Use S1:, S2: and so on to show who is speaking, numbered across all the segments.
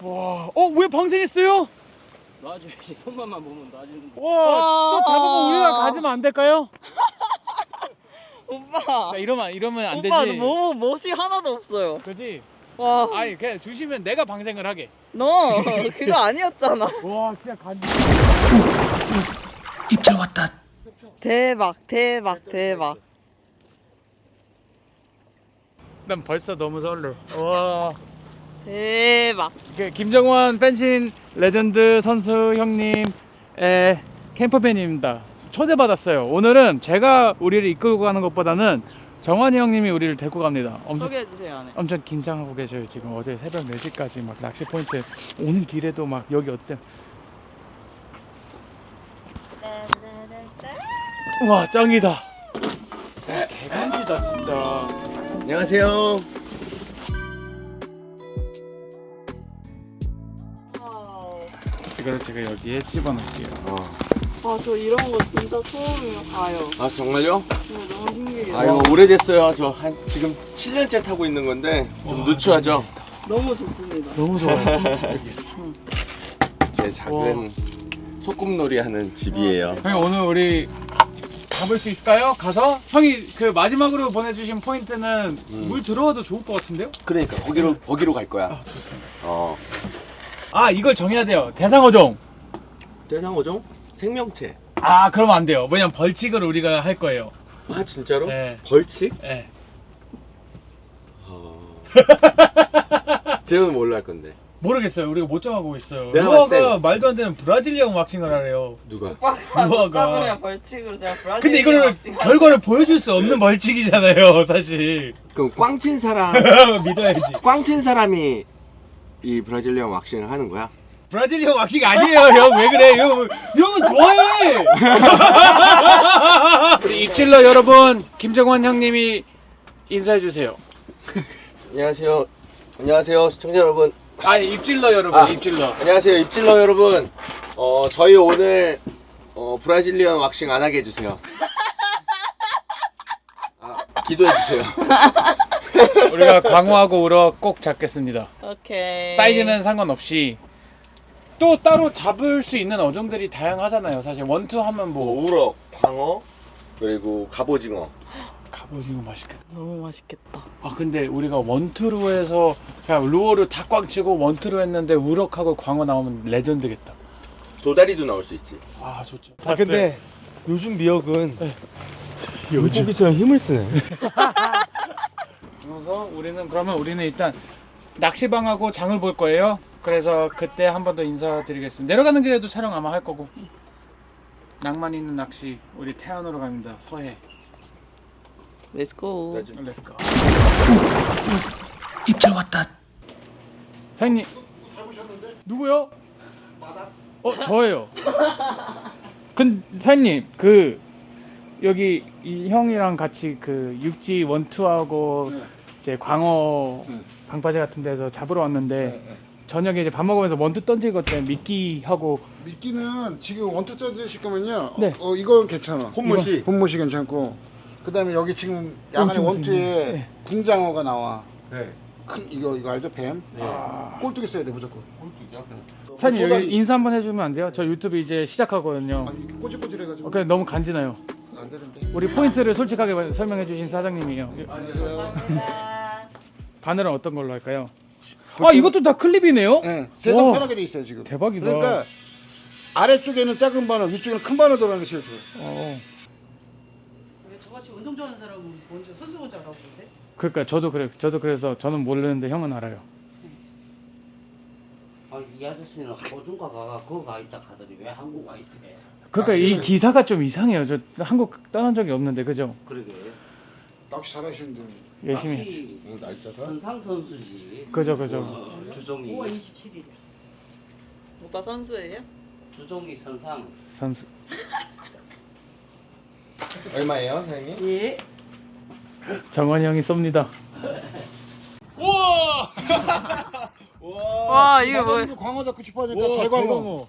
S1: 와, 왜 방생했어요?
S2: 놔줘야지. 손만만 보면 놔주는데.
S1: 와, 또 잡으면 우리가 가지면 안 될까요?
S3: 오빠.
S1: 이러면 안
S3: 오빠
S1: 되지.
S3: 너무 멋이 하나도 없어요.
S1: 그지?
S3: 와.
S1: 아니, 그냥 주시면 내가 방생을 하게.
S3: 너 그거 아니었잖아.
S1: 와, 진짜
S4: 입질 왔다.
S3: 대박 대박 대박.
S1: 난 벌써 너무 설레. 와.
S3: 대박.
S1: 김정원 펜싱 레전드 선수 형님의 캠퍼팬입니다. 초대받았어요. 오늘은 제가 우리를 이끌고 가는 것보다는 정환이 형님이 우리를 데리고 갑니다.
S3: 소개해주세요 안에.
S1: 엄청 긴장하고 계셔요. 지금 어제 새벽 4시까지 막 낚시 포인트 오는 길에도 막 여기 어때? 와, 짱이다. 개간지다 진짜.
S2: 안녕하세요.
S1: 이거를 제가 여기에 집어넣을게요.
S3: 저 이런 거 진짜 처음이에요. 가요.
S2: 아 정말요?
S3: 너무 신기해요.
S2: 아 이거 오래됐어요. 저 한 지금 7년째 타고 있는 건데 좀 누추하죠?
S3: 너무 좋습니다.
S1: 너무 좋아요. 여기 있어.
S2: 제 작은 소꿉놀이 하는 집이에요.
S1: 형님 오늘 우리 잡을 수 있을까요? 가서? 형이 그 마지막으로 보내주신 포인트는 물 들어와도 좋을 것 같은데요?
S2: 그러니까 거기로 갈 거야.
S1: 아, 좋습니다. 아, 이걸 정해야 돼요. 대상어종.
S2: 대상어종? 생명체.
S1: 아, 그러면 안 돼요. 왜냐면 벌칙을 우리가 할 거예요.
S2: 아 진짜로?
S1: 네.
S2: 벌칙?
S1: 네.
S2: 쟤는 뭘로 할 건데?
S1: 모르겠어요. 우리가 못 정하고 있어요.
S2: 내가
S1: 루어가
S2: 봤을 땐-
S1: 말도 안 되는 브라질리언 왁싱을 하래요.
S2: 누가?
S3: 오빠가
S1: 누가가.
S3: 못 잡으면 벌칙으로 제가 브라질.
S1: 근데 이거를 결과를 보여줄 수 없는 벌칙이잖아요, 사실.
S2: 그럼 꽝친 사람
S1: 믿어야지.
S2: 꽝친 사람이 이 브라질리언 왁싱을 하는 거야?
S1: 브라질리언 왁싱 아니에요, 형. 왜 그래? 형은 좋아해. 우리 입질러 여러분, 김정환 형님이 인사해 주세요.
S2: 안녕하세요. 안녕하세요 시청자 여러분.
S1: 아니, 입질러 여러분,
S2: 아.
S1: 입질러.
S2: 안녕하세요 입질러 여러분. 저희 오늘 브라질리언 왁싱 안 하게 해주세요. 기도해 주세요.
S1: 우리가 광어하고 우럭 꼭 잡겠습니다.
S3: 오케이.
S1: 사이즈는 상관없이 또 따로 잡을 수 있는 어종들이 다양하잖아요. 사실 원투 하면 뭐
S2: 우럭, 광어, 그리고 갑오징어.
S1: 갑오징어 맛있겠다.
S3: 너무 맛있겠다.
S1: 아, 근데 우리가 원투로 해서 그냥 루어를 다 꽝 치고 원투로 했는데 우럭하고 광어 나오면 레전드겠다.
S2: 도다리도 나올 수 있지.
S1: 아, 좋죠.
S5: 아 근데 요즘 미역은
S1: 네.
S5: 물고기처럼 힘을 쓰네.
S1: 그래서 우리는 일단 낚시방하고 장을 볼 거예요. 그래서 그때 한 번 더 인사드리겠습니다. 내려가는 길에도 촬영 아마 할 거고. 낭만 있는 낚시 우리 태안으로 갑니다. 서해.
S3: 렛츠고.
S1: 렛츠고.
S4: 입질 왔다.
S1: 사장님. 누구요? 저예요. 사장님 여기 이 형이랑 같이 그 육지 원투하고 이제 광어 방파제 같은 데서 잡으러 왔는데 저녁에 이제 밥 먹으면서 원투 던질 것 때문에 미끼 하고
S6: 미끼는 지금 원투 던지실 거면요.
S1: 네.
S6: 이건 괜찮아.
S2: 혼무시.
S6: 혼무시 괜찮고. 그다음에 여기 지금 야간에
S1: 엄청
S6: 원투에
S1: 네.
S6: 궁장어가 나와.
S2: 네.
S6: 큰 이거 알죠? 뱀. 꼴뚜기 써야 돼 무조건.
S1: 사장님
S6: 도다리.
S1: 여기 인사 한번 해주면 안 돼요? 저 유튜브 이제 시작하거든요.
S6: 아니 이렇게 꼬질꼬질해가지고
S1: 그냥 너무 간지나요.
S6: 안 되는데.
S1: 우리 포인트를 솔직하게 설명해 주신 사장님이에요.
S6: 안녕하세요.
S1: 바늘은 어떤 걸로 할까요? 아, 이것도 다 클립이네요?
S6: 네, 세상
S1: 와.
S6: 편하게 돼 있어요 지금.
S1: 대박이다.
S6: 그러니까 아래쪽에는 작은 바늘, 위쪽에는 큰 바늘 들어가는 게 제일 좋아요.
S7: 왜 저같이 운동 좋아하는 사람은 먼저 선수 먼저 알아보는데?
S1: 그러니까 저도 그래서 저는 모르는데 형은 알아요.
S8: 이 아저씨는 호주가 가가 거기 가 있다 하더니 왜 한국 와 있어?
S1: 그러니까 이 기사가 좀 이상해요. 저 한국 떠난 적이 없는데, 그죠?
S8: 그러게.
S6: 낚시 잘하시는데.
S1: 열심히.
S8: 낚시
S6: 날짜가.
S8: 선상 선수지.
S1: 그죠.
S8: 주종이
S7: 5월 27일.
S3: 오빠 선수예요?
S8: 주종이 선상.
S1: 선수.
S2: 얼마예요 사장님?
S3: 예.
S1: 정원이 형이 쏩니다.
S3: 와 이게 뭐야?
S6: 광어 잡고 싶어 하니까 대광어.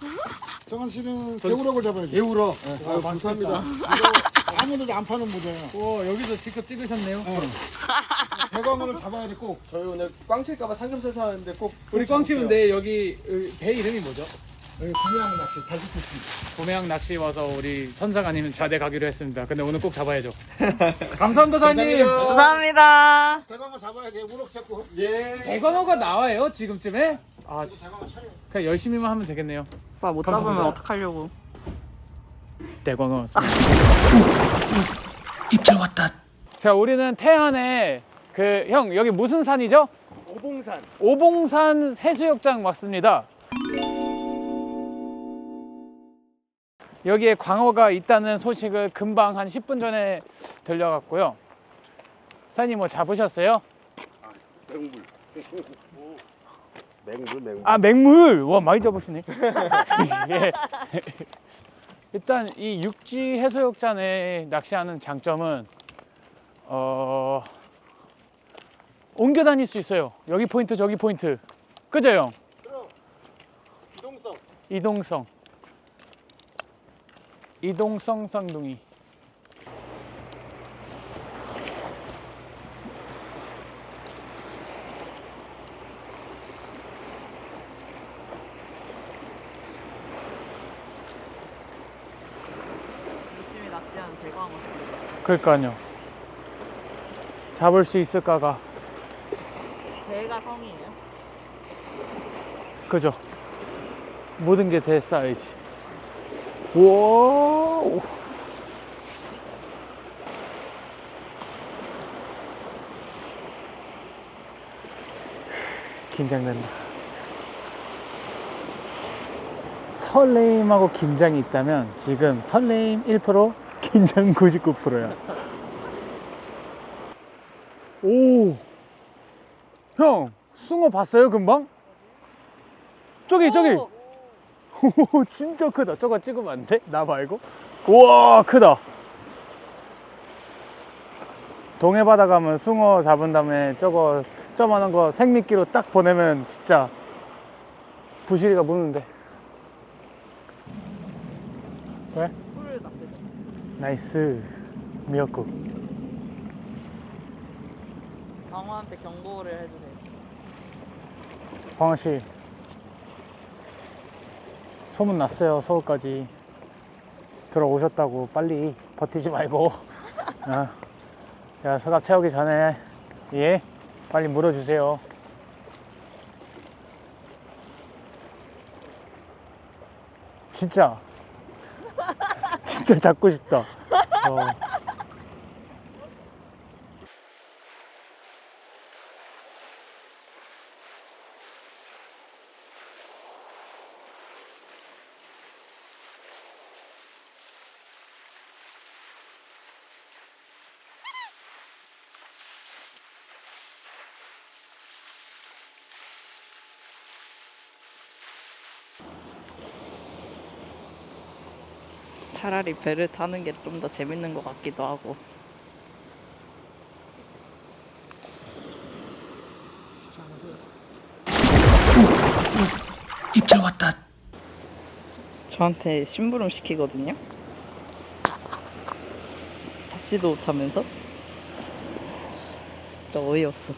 S6: 정한 씨는 개우럭을 잡아야지.
S2: 개우럭.
S6: 네.
S2: 감사합니다.
S6: 아무데도 안 파는 모자야.
S1: 오 여기서 직접 찍으셨네요.
S6: 대광어를 잡아야 돼 꼭.
S2: 저희 오늘 꽝 칠까봐 삼겹살 사왔는데 꼭
S1: 우리 꽝 치는데 여기 배 이름이 뭐죠?
S6: 여기 구매하는 낚시 잘 짓고 있습니다.
S1: 고매양 낚시 와서 우리 선사가님 자대 가기로 했습니다. 근데 오늘 꼭 잡아야죠. 감사합니다, 사장님.
S3: 감사합니다.
S6: 대광어 잡아야 돼. 우럭 잡고.
S2: 예.
S1: 대광어가 나와요 지금쯤에? 아,
S6: 대광어 차려.
S1: 그냥 열심히만 하면 되겠네요.
S3: 오빠 못
S1: 감사합니다.
S3: 잡으면 어떡하려고.
S1: 대광어. 입질 왔다. 자, 우리는 태안에 그 형 여기 무슨 산이죠?
S2: 오봉산.
S1: 오봉산 해수욕장 왔습니다. 여기에 광어가 있다는 소식을 금방 한 10분 전에 들려갔고요. 사장님 뭐 잡으셨어요?
S6: 맹물. 맹물.
S1: 아, 맹물! 와, 많이 잡으시네. 예. 일단 이 육지 해수욕장에 낚시하는 장점은 옮겨 다닐 수 있어요. 여기 포인트 저기 포인트. 그죠 형?
S6: 이동성.
S1: 이동성 쌍둥이.
S3: 열심히 낚시하는 대광어.
S1: 그러니까요. 잡을 수 있을까가.
S3: 배가 성이에요?
S1: 그죠? 모든 게 대 쌓여야지. 우와. 긴장된다. 설레임하고 긴장이 있다면 지금 설레임 1%, 긴장 99%야. 오, 형 숭어 봤어요 금방? 저기 오, 진짜 크다. 저거 찍으면 안 돼? 나 말고? 우와, 크다. 동해 바다 가면 숭어 잡은 다음에 저만한 거 생미끼로 딱 보내면 진짜 부시리가 무는데. 왜?
S3: 술을 낚시죠.
S1: 나이스. 미역국.
S3: 광어한테 경고를 해주세요.
S1: 광어씨, 소문 났어요. 서울까지 들어오셨다고. 빨리 버티지 말고. 야, 서갑 채우기 전에 예, 빨리 물어주세요. 진짜 진짜 잡고 싶다.
S3: 차라리 배를 타는 게 좀 더 재밌는 것 같기도 하고.
S1: 입질 왔다.
S3: 저한테 심부름 시키거든요. 잡지도 못하면서. 진짜 어이없어.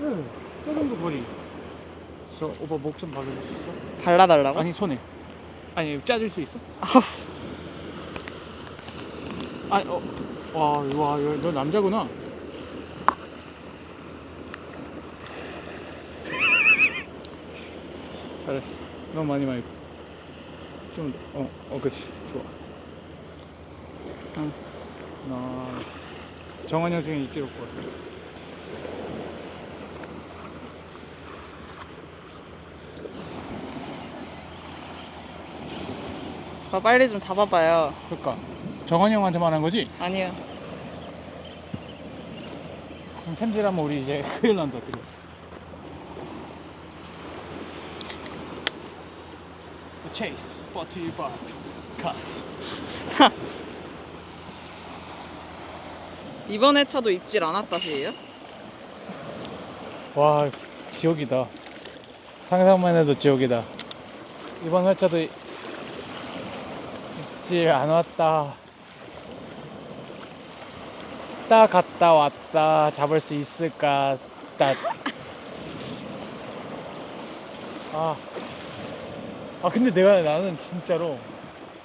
S1: 응, 저 정도 거리. 저 오빠 목 좀 봐줄 수 있어?
S3: 발라달라고?
S1: 아니 손에. 아니 짜줄 수 있어? 아니 와, 너 남자구나. 잘했어. 너무 많이 좀 그치. 좋아. 응. 정한이 형 중에 인기 없고.
S3: 빨리 좀 잡아봐요.
S1: 그러니까 정원이 형한테 말한 거지?
S3: 아니요.
S1: 그럼 템질하면 우리 이제 큰일 난다. 어떡해. Chase, 45, cut.
S3: 이번 회차도 입질 안 왔다시에요?
S1: 와, 지옥이다. 상상만 해도 지옥이다. 이번 회차도 입질 안 왔다. 딱 갔다 왔다. 잡을 수 있을까? 딱. 근데 나는 진짜로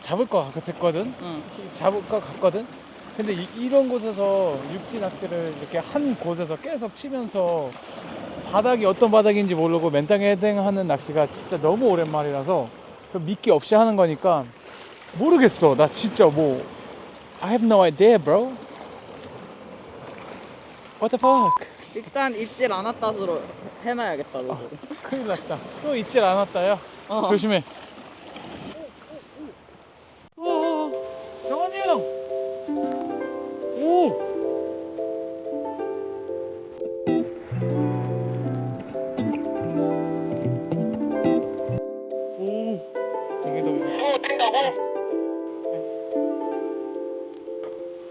S1: 잡을 것 같았거든.
S3: 응.
S1: 잡을 것 같거든. 근데 이런 곳에서 육지 낚시를 이렇게 한 곳에서 계속 치면서 바닥이 어떤 바닥인지 모르고 맨땅에 헤딩하는 낚시가 진짜 너무 오랜만이라서 미끼 없이 하는 거니까 모르겠어. 나 진짜 I have no idea, bro. What the fuck?
S3: 일단 입질 안 왔다로 해놔야겠다. 너 지금.
S1: 큰일 났다. 또 입질 안 왔다요. 조심해. 정원이 형. 오. 이게 더. 뛴다고?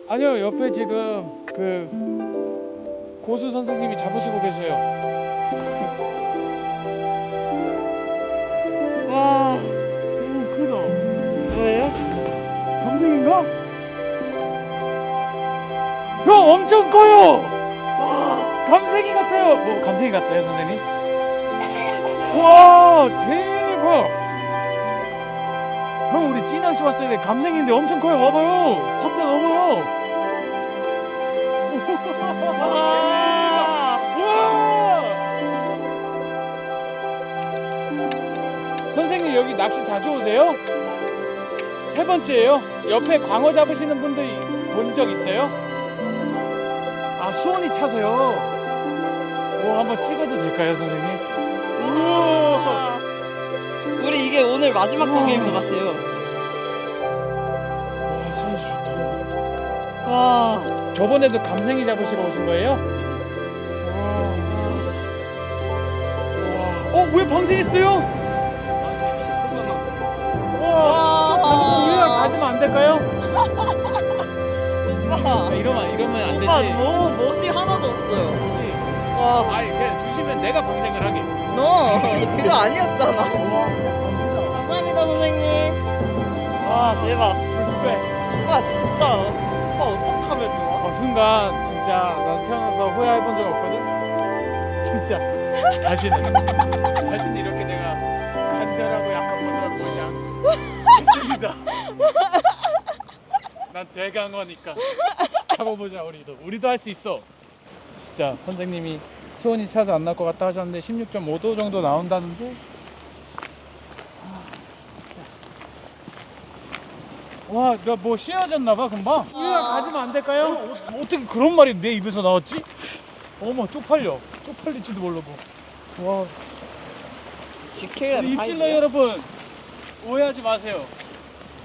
S1: 아니요, 옆에 지금 그 고수 선생님이 잡으시고 계세요. 와, 크다. 뭐예요? 감생인가? 형 엄청 커요. 와, 감생이 같아요. 감생이 같아요, 선생님? 와, 대박. 형 우리 찌낚시 왔어야 돼. 감생인데 엄청 커요. 와봐요. 사자 넘어요. 우와! 선생님 여기 낚시 자주 오세요? 세 번째예요. 옆에 광어 잡으시는 분들 본 적 있어요? 수온이 차서요. 한번 찍어도 될까요, 선생님? 우와!
S3: 우리 이게 오늘 마지막 공개인 것 같아요.
S1: 와, 사이즈 좋다.
S3: 와.
S1: 저번에도 감생이 잡으시러 오신 거예요? 왜 방생했어요? 또 잡으면 우리랑 가지면 안 될까요? 이러면 안 되지.
S3: 오빠 멋이 하나도 없어요. 와.
S1: 아니 그냥 주시면 내가 방생을 하게.
S3: 너 그거 아니었잖아.
S1: 와, 진짜
S3: 감사합니다 선생님. 와 대박.
S1: 리스펙.
S3: 오빠 진짜 오빠 어떡하면 좋아?
S1: 순간 진짜 난 태어나서 후회해본 적 없거든. 진짜 다시는 이렇게 내가 간절하고 약한 모습을 보이지 않겠습니다. 난 대강어니까 잡아보자. 우리도 할 수 있어. 진짜 선생님이 수온이 차서 안 날 것 같다 하셨는데 16.5도 정도 나온다는데 와, 나 씌어졌나봐 금방. 우리랑 가지면 안 될까요? 어떻게 그런 말이 내 입에서 나왔지? 어머, 쪽팔릴지도 모르고. 와,
S3: 지킬래.
S1: 입질러 여러분 오해하지 마세요.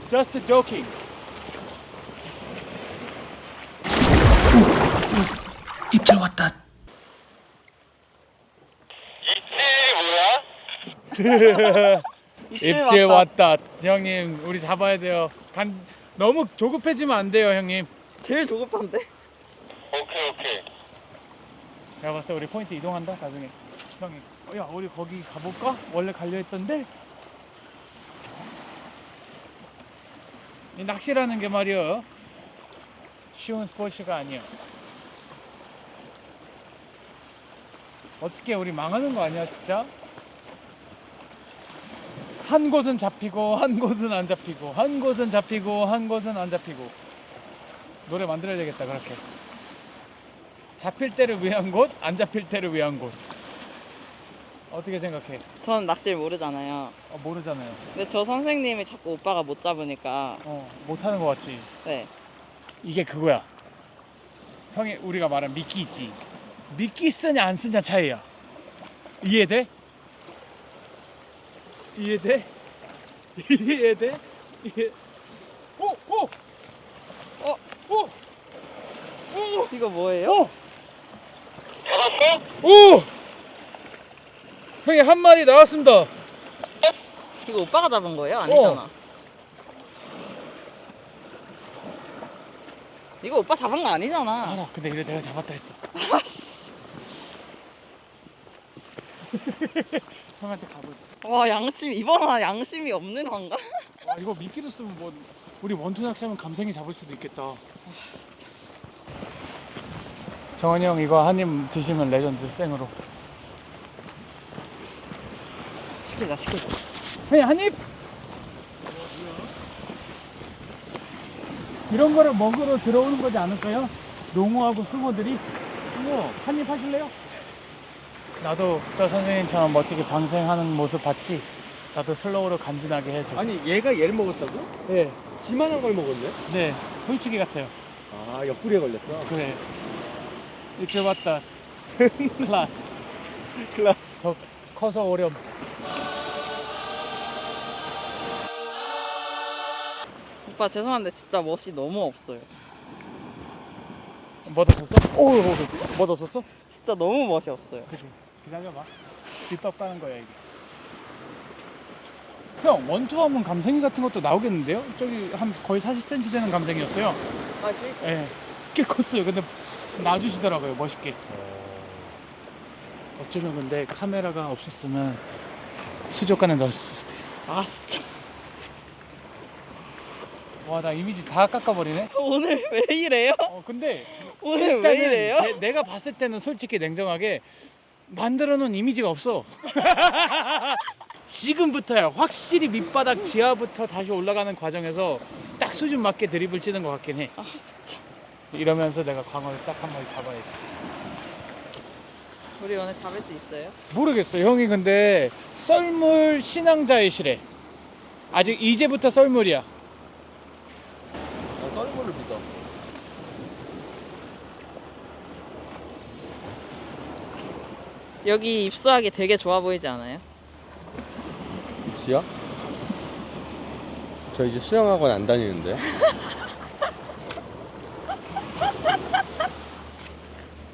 S1: Just joking. 입질 왔다. 입질 왔다. 형님, 우리 잡아야 돼요. 너무 조급해지면 안 돼요, 형님.
S3: 제일 조급한데.
S2: 오케이.
S1: 내가 봤을 때 우리 포인트 이동한다, 나중에. 형님, 야, 우리 거기 가볼까? 원래 갈려있던데? 이 낚시라는 게 말이야, 쉬운 스포츠가 아니야. 어떻게 우리 망하는 거 아니야, 진짜? 한 곳은 잡히고 한 곳은 안 잡히고 한 곳은 잡히고 한 곳은 안 잡히고. 노래 만들어야 되겠다. 그렇게 잡힐 때를 위한 곳, 안 잡힐 때를 위한 곳. 어떻게 생각해?
S3: 저는 낚시를 모르잖아요.
S1: 모르잖아요.
S3: 근데 저 선생님이 자꾸 오빠가 못 잡으니까.
S1: 못하는 거 같지?
S3: 네.
S1: 이게 그거야. 형이 우리가 말한 미끼 있지? 미끼 쓰냐 안 쓰냐 차이야. 이해돼? 이해돼? 이해돼?
S3: 이거 뭐예요?
S1: 오! 형이 한 마리 나왔습니다.
S3: 이거 오빠가 잡은 거예요? 아니잖아. 이거 오빠 잡은 거 아니잖아.
S1: 알아. 근데 이래 내가 잡았다 했어.
S3: 아씨.
S1: 형한테 가보자.
S3: 와 양심 이번 화 양심이 없는 화인가?
S1: 와 이거 미끼로 쓰면 뭐 우리 원투 낚시하면 감생이 잡을 수도 있겠다. 정원이 형 이거 한 입 드시면 레전드 생으로.
S3: 시키자.
S1: 형님 한 입. 이런 거를 먹으러 들어오는 거지 않을까요? 농어하고 숭어들이. 한 입 하실래요? 나도 저 선생님처럼 멋지게 방생하는 모습 봤지? 나도 슬로우로 간지나게 해줘.
S5: 아니 얘가 얘를 먹었다고?
S1: 네,
S5: 지만한 걸 먹었네?
S1: 네, 홀치기 같아요.
S5: 아 옆구리에 걸렸어.
S1: 그래. 이렇게 봤다. 클라스.
S5: 클라스.
S1: 더 커서 오렴.
S3: 오빠 죄송한데 진짜 멋이 너무 없어요.
S1: 뭐 없었어? 오, 뭐 없었어?
S3: 진짜 너무 멋이 없어요.
S1: 그지. 기다려봐. 비법 까는 거야 이게. 형 원투하면 감생이 같은 것도 나오겠는데요? 저기 한 거의 40cm 되는 감생이었어요.
S3: 아 진짜?
S1: 예, 꽤 컸어요. 근데 놔주시더라고요, 멋있게. 어쩌면 근데 카메라가 없었으면 수족관에 넣었을 수도 있어.
S3: 아 진짜.
S1: 와, 나 이미지 다 깎아버리네.
S3: 오늘 왜 이래요?
S1: 근데
S3: 오늘 왜 이래요?
S1: 내가 봤을 때는 솔직히 냉정하게 만들어 놓은 이미지가 없어. 지금부터야 확실히 밑바닥 지하부터 다시 올라가는 과정에서 딱 수준 맞게 드립을 치는 것 같긴 해.
S3: 아 진짜.
S1: 이러면서 내가 광어를 딱 한 마리 잡아야지.
S3: 우리 오늘 잡을 수 있어요?
S1: 모르겠어. 형이 근데 썰물 신앙자이시래. 아직 이제부터 썰물이야.
S5: 나 썰물을 믿어.
S3: 여기 입수하기 되게 좋아 보이지 않아요?
S5: 입시야? 저 이제 수영학원 안 다니는데.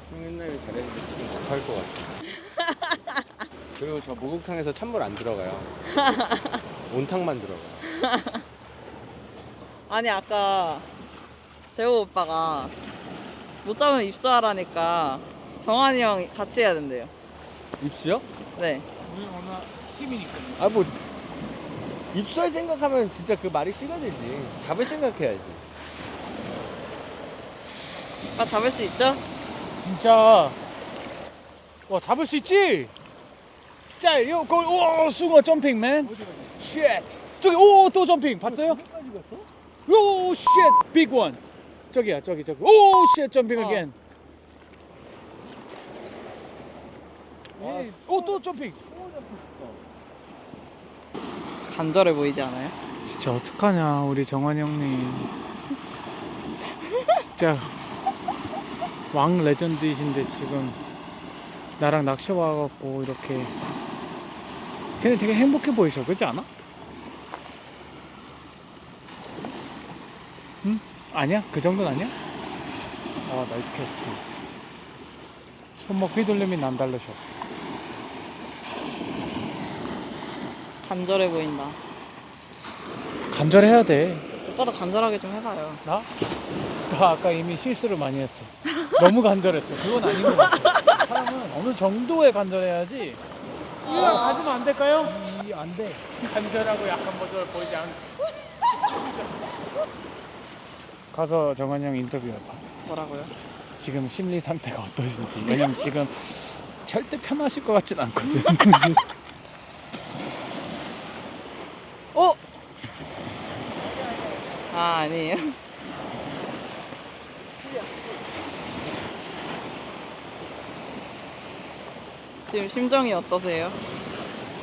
S5: 수영 옛날에 잘했는데 지금 못할 것 같아. 그리고 저 목욕탕에서 찬물 안 들어가요. 온탕만 들어가.
S3: 아니 아까 재호 오빠가 못 잡으면 입수하라니까 정한이 형 같이 해야 된대요.
S5: 입시요?
S3: 네.
S1: 우리 오늘 팀이니까.
S5: 아 뭐 입수할 생각하면 진짜 그 말이 시가되지. 잡을 생각해야지.
S3: 오빠 잡을 수 있죠?
S1: 진짜 와 잡을 수 있지? 짤 이거 거기 오 숭어 점핑맨. 쉣. 저기 오 또 점핑 봤어요? 오 쉣. 빅 원. 저기야 저기. 오 쉣 점핑 again. 오 또 점핑.
S3: 간절해 보이지 않아요?
S1: 진짜 어떡하냐 우리 정환이 형님. 진짜 왕 레전드이신데 지금 나랑 낚시 와갖고 이렇게 근데 되게 행복해 보이셔. 그렇지 않아? 응? 아니야? 그 정도는 아니야? 아 나이스 캐스팅. 손목 휘둘림이 남다르셔.
S3: 간절해 보인다.
S1: 간절해야 돼.
S3: 오빠도 간절하게 좀 해봐요.
S1: 나? 나 아까 이미 실수를 많이 했어. 너무 간절했어. 그건 아닌 것 같아. 사람은 어느 정도의 간절해야지. 이랑 가지면 안 될까요? 안 돼. 간절하고 약한 모습을 보이지 않. 가서 정한이 형 인터뷰해봐.
S3: 뭐라고요?
S1: 지금 심리 상태가 어떠신지. 왜냐면 지금 절대 편하실 것 같진 않거든.
S3: 어? 아 아니에요. 지금 심정이 어떠세요?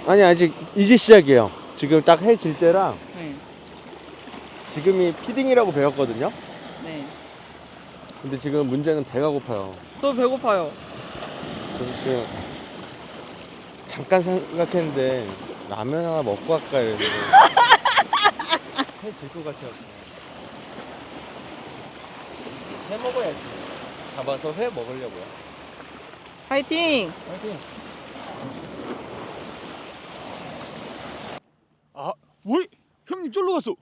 S5: 아니 아직 이제 시작이에요. 지금 딱 해 질 때랑
S3: 네.
S5: 지금이 피딩이라고 배웠거든요.
S3: 네.
S5: 근데 지금 문제는 배가 고파요.
S3: 저 배고파요.
S5: 그래서 지금 잠깐 생각했는데 라면 하나 먹고 갈까 이랬는데 해 질 것 같아요. 회 먹어야지. 잡아서 회 먹으려고요.
S3: 파이팅!
S1: 아, 왜? 형님 쫄로 갔어.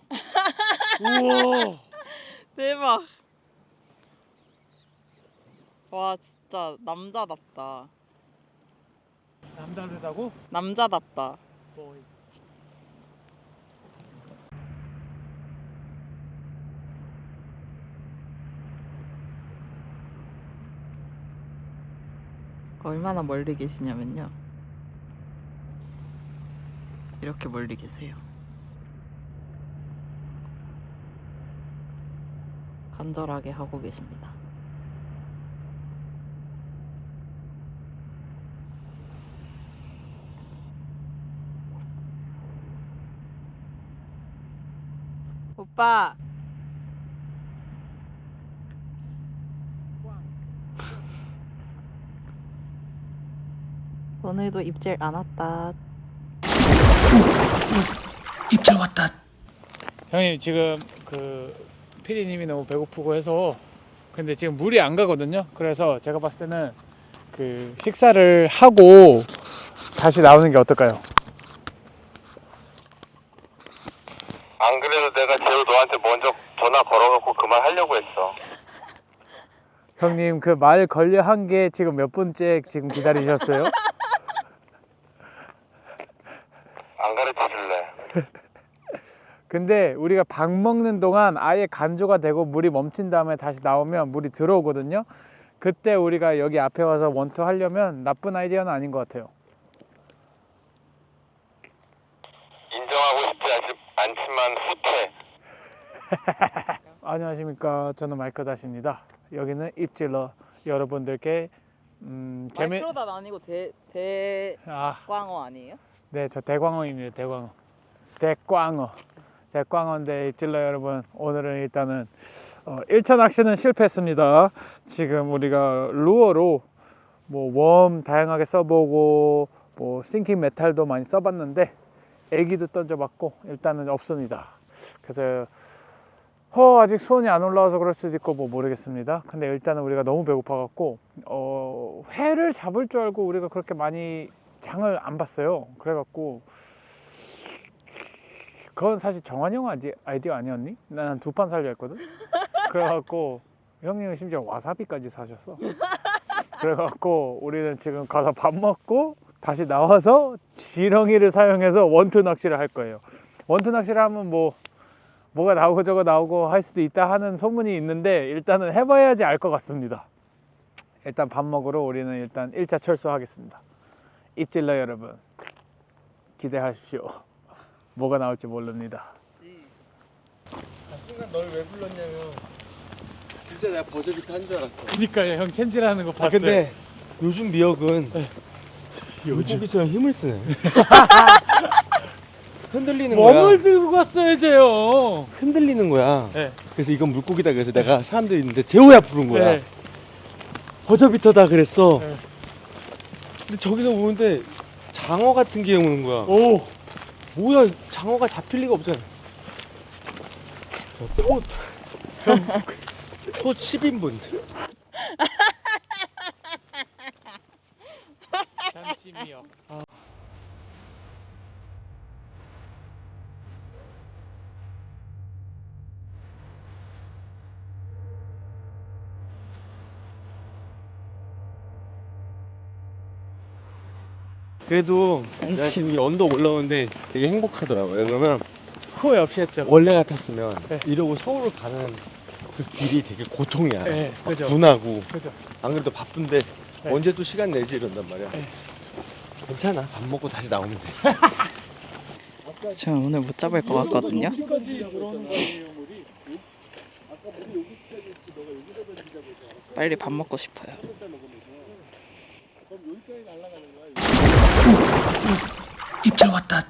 S1: 우와.
S3: 대박. 와 진짜 남자답다.
S1: 남다르다고?
S3: 남자답다. 얼마나 멀리 계시냐면요. 이렇게 멀리 계세요. 간절하게 하고 계십니다. 오빠. 오늘도 입질 안 왔다.
S1: 입질 왔다. 형님 지금 그 피디님이 너무 배고프고 해서 근데 지금 물이 안 가거든요. 그래서 제가 봤을 때는 그 식사를 하고 다시 나오는 게 어떨까요?
S5: 안 그래도 내가 재호 너한테 먼저 전화 걸어갖고 그 말 하려고 했어.
S1: 형님 그 말 걸려 한 게 지금 몇 분째 지금 기다리셨어요?
S5: 안 가르쳐 줄래?
S1: 근데 우리가 밥 먹는 동안 아예 간조가 되고 물이 멈춘 다음에 다시 나오면 물이 들어오거든요. 그때 우리가 여기 앞에 와서 원투 하려면 나쁜 아이디어는 아닌 것 같아요.
S5: 인정하고 싶지 않지만 후퇴.
S1: 안녕하십니까. 저는 마이크다시입니다. 여기는 입질러 여러분들께
S3: 마이크로단 아니고 대광어 아니에요?
S1: 네, 저 대광어입니다. 대광어. 대광어인데 입질러 여러분, 오늘은 일단은 1차 낚시는 실패했습니다. 지금 우리가 루어로 뭐 웜 다양하게 써보고 뭐 싱킹 메탈도 많이 써봤는데 애기도 던져봤고 일단은 없습니다. 그래서 아직 수온이 안 올라와서 그럴 수도 있고 뭐 모르겠습니다. 근데 일단은 우리가 너무 배고파갖고 회를 잡을 줄 알고 우리가 그렇게 많이 장을 안 봤어요. 그래갖고 그건 사실 정한이 형 아이디어 아니었니? 난 한 2판 살려 했거든. 그래갖고 형님은 심지어 와사비까지 사셨어. 그래갖고 우리는 지금 가서 밥 먹고 다시 나와서 지렁이를 사용해서 원투 낚시를 할 거예요. 원투 낚시를 하면 뭐가 나오고 저거 나오고 할 수도 있다 하는 소문이 있는데 일단은 해봐야지 알 것 같습니다. 일단 밥 먹으러 우리는 일단 1차 철수하겠습니다. 입질러 여러분 기대하십시오. 뭐가 나올지 모릅니다.
S5: 순간 널 왜 불렀냐면 진짜 내가 버저비터 한 줄 알았어.
S1: 그니까요, 형 챔질하는 거 봤어요.
S5: 근데 요즘 미역은 물고기처럼 힘을 쓰네. 흔들리는 거야.
S1: 웜을 들고 갔어야죠.
S5: 흔들리는 거야.
S1: 네.
S5: 그래서 이건 물고기다 그래서 내가 사람들이 있는데 재호야 부른 거야.
S1: 네.
S5: 버저비터다 그랬어.
S1: 네.
S5: 근데 저기서 오는데 장어 같은 게 오는 거야.
S1: 오,
S5: 뭐야, 장어가 잡힐 리가 없잖아. 소 10인분.
S1: 잔치미역.
S5: 그래도 내가 지금 이 언덕 올라오는데 되게 행복하더라고요. 그러면
S1: 후회 없이 했죠.
S5: 원래 같았으면
S1: 네.
S5: 이러고 서울 가는 그 길이 되게 고통이야.
S1: 네,
S5: 막
S1: 그죠.
S5: 분하고
S1: 그죠.
S5: 안 그래도 바쁜데
S1: 네.
S5: 언제 또 시간 내지 이런단 말이야.
S1: 네.
S5: 괜찮아. 밥 먹고 다시 나오면 돼.
S3: 저 오늘 못 잡을 것 같거든요. 빨리 밥 먹고 싶어요.
S1: 입질 왔다.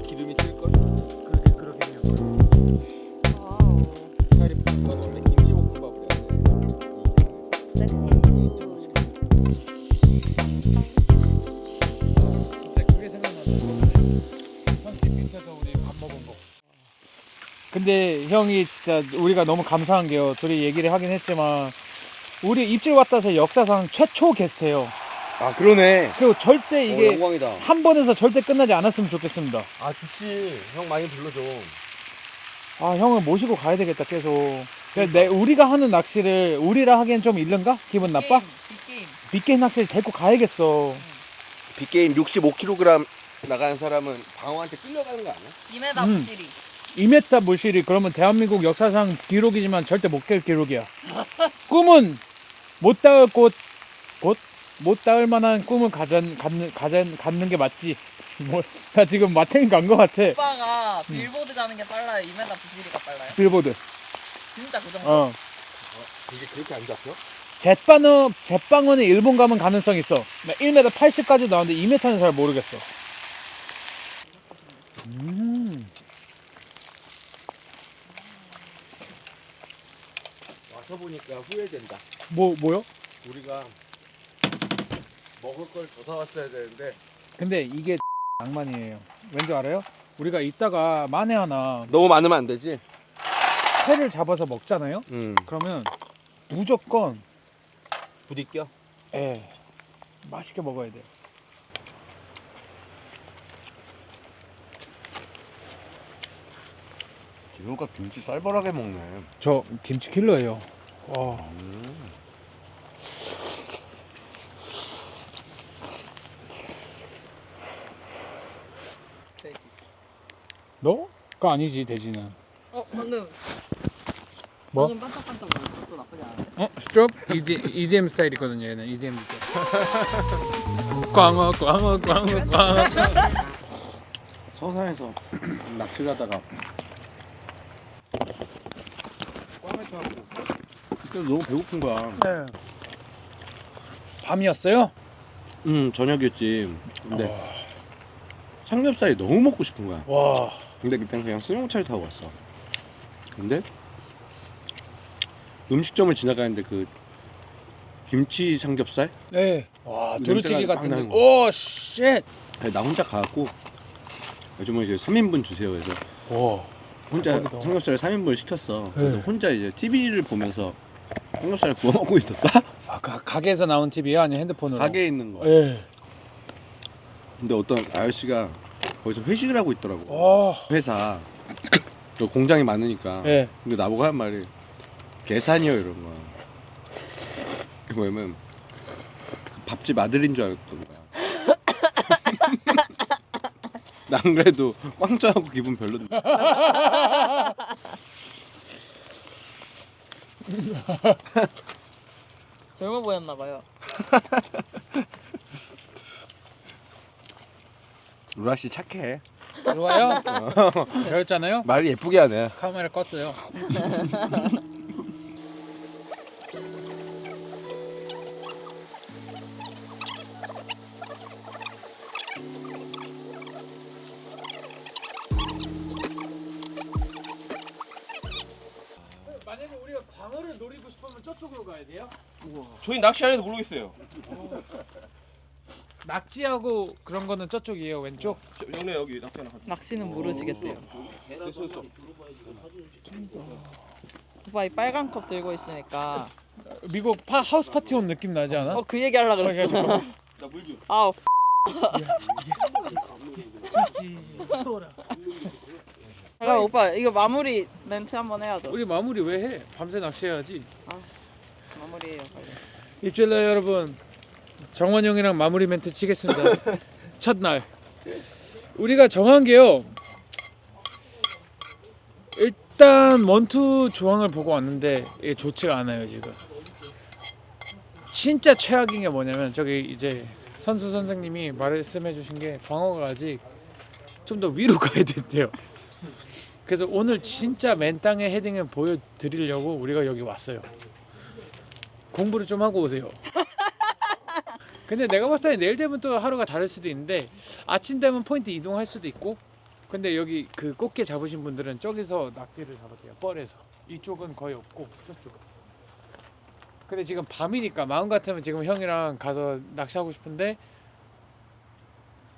S5: 기름이 튈걸?
S1: 그러겠네요.
S5: 차라리 이건 원래 김치볶음밥을 해야 돼.
S1: 진짜 그게 생각나서 형 집 밑에 형이 진짜 우리가 너무 감사한 게요. 둘이 얘기를 하긴 했지만 우리 입질 왔다서 역사상 최초 게스트예요.
S5: 아 그러네.
S1: 그리고 절대 이게
S5: 영광이다.
S1: 한 번에서 절대 끝나지 않았으면 좋겠습니다.
S5: 아 좋지. 형 많이 불러줘.
S1: 아 형을 모시고 가야 되겠다 계속. 우리가 하는 낚시를 우리라 하기엔 좀 이른가? 기분 나빠?
S3: 빅게임.
S1: 빅게임 낚시를 데리고 가야겠어.
S5: 빅게임 65kg 나가는 사람은 방어한테 끌려가는 거 아니야?
S3: 2m
S1: 음.
S3: 부실이.
S1: 2m 물실이 그러면 대한민국 역사상 기록이지만 절대 못 깰 기록이야. 꿈은 못 닿을 못 닿을 만한 꿈을 갖는 게 맞지. 뭐, 나 지금 마탱이 간 거 같아.
S3: 오빠가 빌보드 가는 게 빨라요? 2m 부실이가 빨라요?
S1: 빌보드.
S3: 진짜 그 정도?
S1: 어.
S5: 이게 그렇게 안 잡혀?
S1: 잿방어는 일본 가면 가능성 있어. 나 1m 80까지 나왔는데 2m는 잘 모르겠어.
S5: 와서 보니까 후회된다.
S1: 뭐요?
S5: 우리가 먹을 걸 더 사왔어야 되는데
S1: 근데 이게 낭만이에요. 왠지 알아요? 우리가 이따가 만에 하나
S5: 너무 많으면 안 되지?
S1: 회를 잡아서 먹잖아요? 그러면 무조건
S5: 부딪혀?
S1: 맛있게 먹어야 돼요.
S5: 기누가 김치 쌀벌하게 먹네.
S1: 저 김치 킬러예요. 와.
S3: 돼지.
S1: 너가 아니지 돼지는.
S3: 방금.
S1: 뭐?
S3: 방금 반짝반짝 거리는 것도 나쁘지 않은데?
S1: 스트롭? EDM 스타일이거든요. 얘는 EDM 스타일. 광어.
S5: 서산에서 낚시를 하다가 꽝을 쳐갖고 그때 너무 배고픈 거야.
S1: 네. 밤이었어요?
S5: 저녁이었지. 근데 삼겹살이 너무 먹고 싶은 거야.
S1: 와.
S5: 근데 그땐 그냥 승용차를 타고 왔어. 근데 음식점을 지나가는데 그 김치 삼겹살?
S1: 네. 와,
S5: 냄새가
S1: 두루치기
S5: 막
S1: 같은
S5: 나는
S1: 거. 오, 쉣.
S5: 나 혼자 가갖고 요즘은 이제 3인분 주세요. 그래서
S1: 와.
S5: 혼자
S1: 대박이다.
S5: 삼겹살을 3인분을 시켰어. 그래서
S1: 네.
S5: 혼자 이제 TV를 보면서 삼겹살을 구워 먹고 있었다.
S1: 아, 가게에서 나온 TV야? 아니면 핸드폰으로?
S5: 가게에 있는 거.
S1: 예.
S5: 근데 어떤 아저씨가 거기서 회식을 하고 있더라고.
S1: 와.
S5: 회사. 또 공장이 많으니까.
S1: 예.
S5: 근데 나보고 한 말이 계산이요 이런 거야. 그게 뭐냐면 그 밥집 아들인 줄 알았던 거야. 난 그래도 꽝짜하고 기분 별론데.
S3: 젊어 보였나봐요.
S5: 루아 씨 착해.
S1: 좋아요? 저였잖아요?
S5: 말이 예쁘게 하네.
S1: 카메라 껐어요. 만약에 우리가 광어를 노리고 싶으면 저쪽으로 가야 돼요?
S4: 저희 낚시 안 해도 모르겠어요.
S1: 낙지하고 그런 거는 저쪽이에요, 왼쪽?
S4: 영래 여기 낚시 하나.
S3: 낚시는 모르시겠대요.
S4: 됐어.
S3: 오빠 이 빨간 컵 들고 있으니까.
S1: 미국 하우스 파티 온 느낌 나지 않아?
S3: 그 얘기 하려고 그랬어.
S4: 나물 좀.
S3: 아우. 잠깐 오빠 이거 마무리 멘트 한번 해야죠.
S1: 우리 마무리 왜 해? 밤새 낚시해야지.
S3: 마무리해요 빨리.
S1: 입질러 여러분, 정원 형이랑 마무리 멘트 치겠습니다. 첫날 우리가 정한 게요, 일단 원투 조항을 보고 왔는데 이게 좋지가 않아요 지금. 진짜 최악인 게 뭐냐면 저기 이제 선수 선생님이 말씀해 주신 게 광어가 아직 좀 더 위로 가야 된대요. 그래서 오늘 진짜 맨땅에 헤딩을 보여드리려고 우리가 여기 왔어요. 공부를 좀 하고 오세요. 근데 내가 봤을 때 내일 되면 또 하루가 다를 수도 있는데 아침 되면 포인트 이동할 수도 있고. 근데 여기 그 꽃게 잡으신 분들은 저기서 낙지를 잡았대요. 뻘에서. 이쪽은 거의 없고 저쪽. 근데 지금 밤이니까 마음 같으면 지금 형이랑 가서 낚시하고 싶은데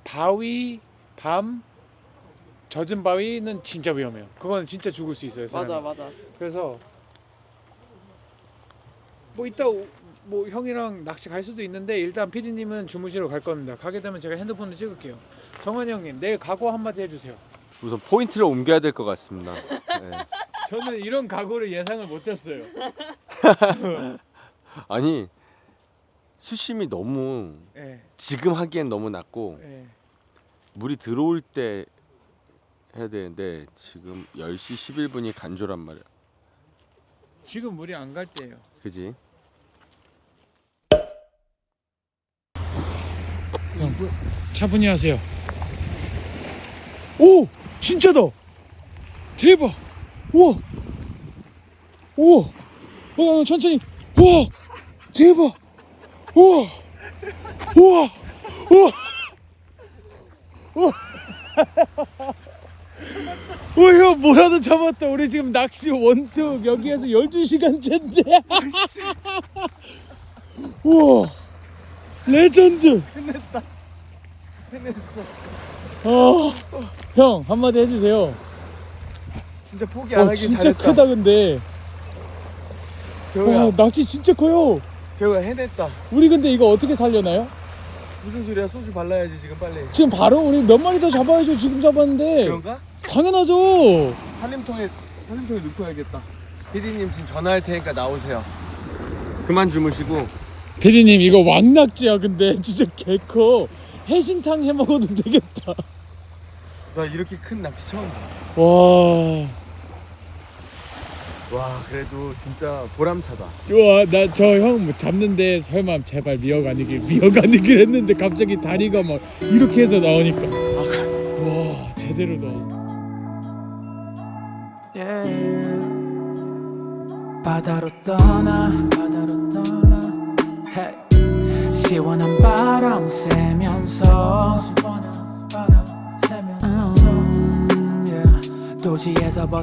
S1: 바위, 밤, 젖은 바위는 진짜 위험해요. 그건 진짜 죽을 수 있어요. 사람이.
S3: 맞아.
S1: 그래서 뭐 이따 뭐 형이랑 낚시 갈 수도 있는데 일단 PD님은 주무시러 갈 겁니다. 가게 되면 제가 핸드폰으로 찍을게요. 정환이 형님 내일 각오 한마디 해주세요.
S5: 우선 포인트를 옮겨야 될 것 같습니다. 네.
S1: 저는 이런 각오를 예상을 못했어요.
S5: 아니 수심이 너무
S1: 예,
S5: 지금 하기엔 너무 낮고
S1: 예.
S5: 물이 들어올 때 해야 되는데 지금 10시 11분이 간조란 말이야.
S1: 지금 물이 안 갈 때예요.
S5: 그지?
S1: 형, 차분히 하세요. 오! 진짜다! 대박! 우와! 우와! 형 천천히! 우와! 대박! 우와! 우와! 우와! 우와! 우와 형 뭐라도 잡았다. 우리 지금 낚시 원투 여기에서 12시간째인데 우와 레전드. 해냈어. 형 한마디 해주세요.
S2: 진짜 포기 안 하기
S1: 진짜
S2: 잘했다.
S1: 크다 근데.
S2: 재호야,
S1: 와 낚시 진짜 커요.
S2: 재호야 해냈다.
S1: 우리 근데 이거 어떻게 살려나요?
S2: 무슨 소리야? 소주 발라야지 지금 빨리.
S1: 지금 바로 우리 몇 마리 더 잡아야죠. 지금 잡았는데.
S2: 그런가?
S1: 당연하죠.
S2: 살림통에 넣고 야겠다.
S5: PD님 지금 전화할 테니까 나오세요. 그만 주무시고.
S1: 피디님 이거 왕낙지야. 근데 진짜 개커. 해신탕 해 먹어도 되겠다.
S2: 나 이렇게 큰 낚시 처음 봐.
S1: 와.
S2: 와 그래도 진짜 보람차다.
S1: 와, 나 저 형 뭐 잡는데 설마 제발 미역 아니길 했는데 갑자기 다리가 막 이렇게 해서 나오니까 와 제대로다.
S9: 바다로 떠나 hey. 시원한 바람 쐬면서 yeah. 도시에서